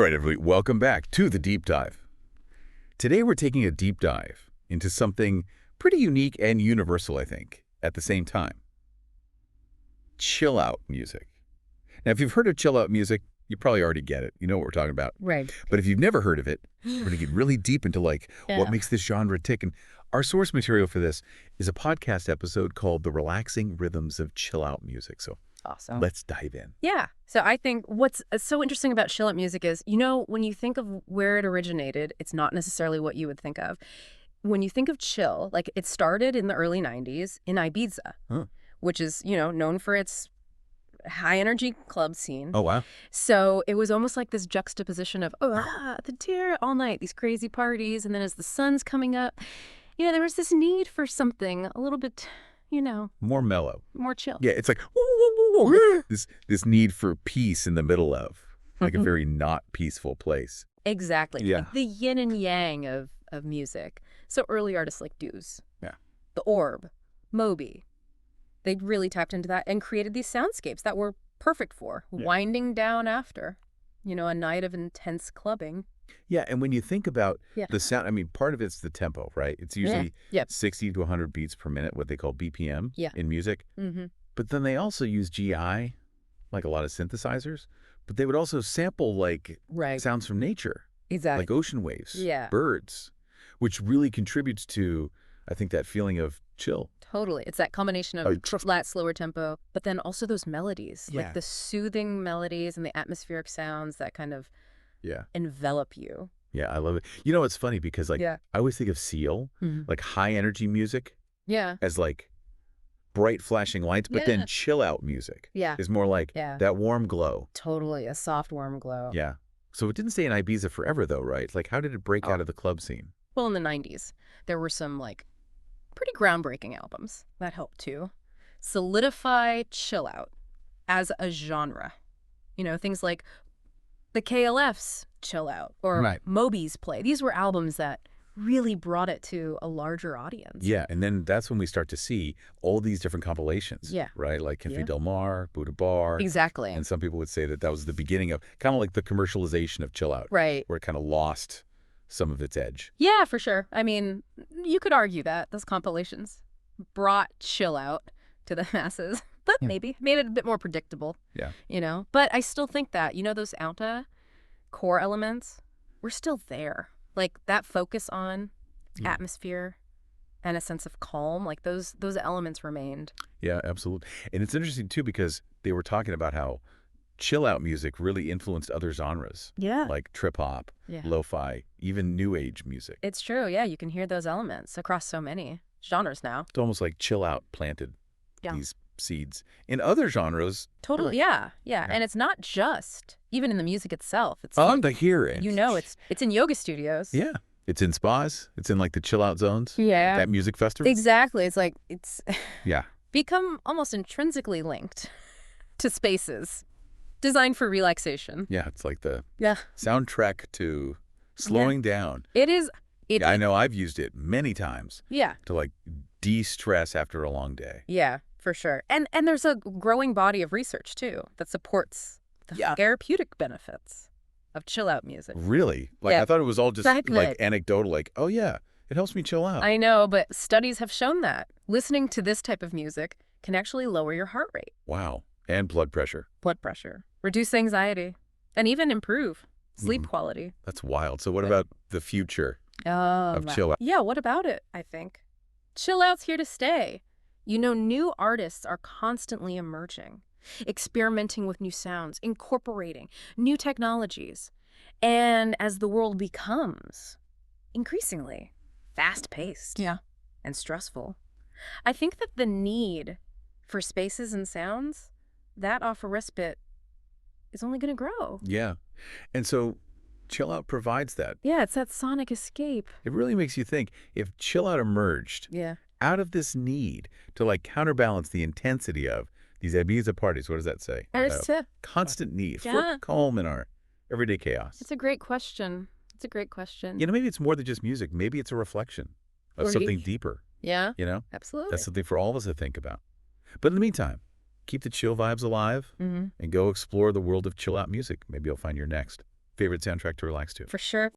right, everybody, welcome back to the Deep Dive. Today we're taking a deep dive into something pretty unique and universal, I think, at the same time. Chill out music. Now, if you've heard of chill out music, you probably already get it. You know what we're talking about. Right. But if you've never heard of it, we're going to get really deep into what makes this genre tick. And our source material for this is a podcast episode called The Relaxing Rhythms of Chill Out Music. So Awesome. let's dive in. Yeah. So I think what's so interesting about chill out music is, when you think of where it originated, it's not necessarily what you would think of. When you think of chill, like it started in the early 90s in Ibiza, which is, known for its high energy club scene. Oh, wow. So it was almost like this juxtaposition of, the deer all night, these crazy parties. And then as the sun's coming up, there was this need for something a little bit, More mellow. more chill. Yeah, it's like this need for peace in the middle of, like a very not peaceful place. Exactly. Yeah. Like the yin and yang of music. So early artists like Deuce, Yeah. The Orb, Moby, they really tapped into that and created these soundscapes that were perfect for winding down after, a night of intense clubbing. Yeah, and when you think about Yeah. the sound, I mean, part of it's the tempo, right? It's usually Yep. 60 to 100 beats per minute, what they call BPM in music. Mm-hmm. But then they also use GI, like a lot of synthesizers. But they would also sample Right. sounds from nature, Exactly. like ocean waves, Yeah. birds, which really contributes to, I think, that feeling of chill. Totally. It's that combination of flat, slower tempo, but then also those melodies, Yeah. like the soothing melodies and the atmospheric sounds that kind of Yeah. envelop you. Yeah, I love it. You know, it's funny because Yeah. I always think of Seal, Mhm. like high energy music Yeah. as bright flashing lights, but then chill out music Yeah. is more like that warm glow. Totally. A soft, warm glow. Yeah. So it didn't stay in Ibiza forever though, right? Like how did it break out of the club scene? Well, in the 90s, there were some pretty groundbreaking albums that helped to solidify chill out as a genre. Things like the KLF's Chill Out or Moby's Play. These were albums that really brought it to a larger audience. Yeah, and then that's when we start to see all these different compilations. Yeah. Right? Like Café del Mar, Buddha Bar. Exactly. And some people would say that was the beginning of kind of like the commercialization of chill out. Right. Where it kind of lost some of its edge. Yeah, for sure. I mean, you could argue that those compilations brought chill out to the masses, but maybe made it a bit more predictable. Yeah. But I still think that, those Ounta core elements were still there. Like that focus on atmosphere and a sense of calm, like those elements remained. Yeah, absolutely. And it's interesting too because they were talking about how chill out music really influenced other genres. Yeah. Like trip hop, lo-fi, even new age music. It's true. Yeah, you can hear those elements across so many genres now. It's almost like chill out planted these seeds in other genres. Totally. Yeah. And it's not just even in the music itself. It's on the hearing. It's in yoga studios. Yeah. It's in spas. It's in the chill out zones. Yeah. That music festival. Exactly. It's yeah. become almost intrinsically linked to spaces designed for relaxation. Yeah, it's like the soundtrack to slowing down. It is. I know I've used it many times. Yeah. To de-stress after a long day. Yeah, for sure. And there's a growing body of research too that supports the therapeutic benefits of chill out music. Really? I thought it was all just anecdotal, it helps me chill out. I know, but studies have shown that listening to this type of music can actually lower your heart rate. Wow. And blood pressure. Reduce anxiety, and even improve sleep quality. That's wild. So what about the future of chill out? Yeah, what about it, I think? Chill out's here to stay. New artists are constantly emerging, experimenting with new sounds, incorporating new technologies. And as the world becomes increasingly fast-paced and stressful, I think that the need for spaces and sounds that offer respite is only going to grow. Yeah. And so chill out provides that. Yeah, it's that sonic escape. It really makes you think if chill out emerged out of this need to counterbalance the intensity of these Ibiza parties. What does that say? Constant need for calm in our everyday chaos. It's a great question. Maybe it's more than just music. Maybe it's a reflection of something deeper. Yeah. Absolutely. That's something for all of us to think about. But in the meantime, keep the chill vibes alive and go explore the world of chill out music. Maybe you'll find your next Favorite soundtrack to relax to? For sure.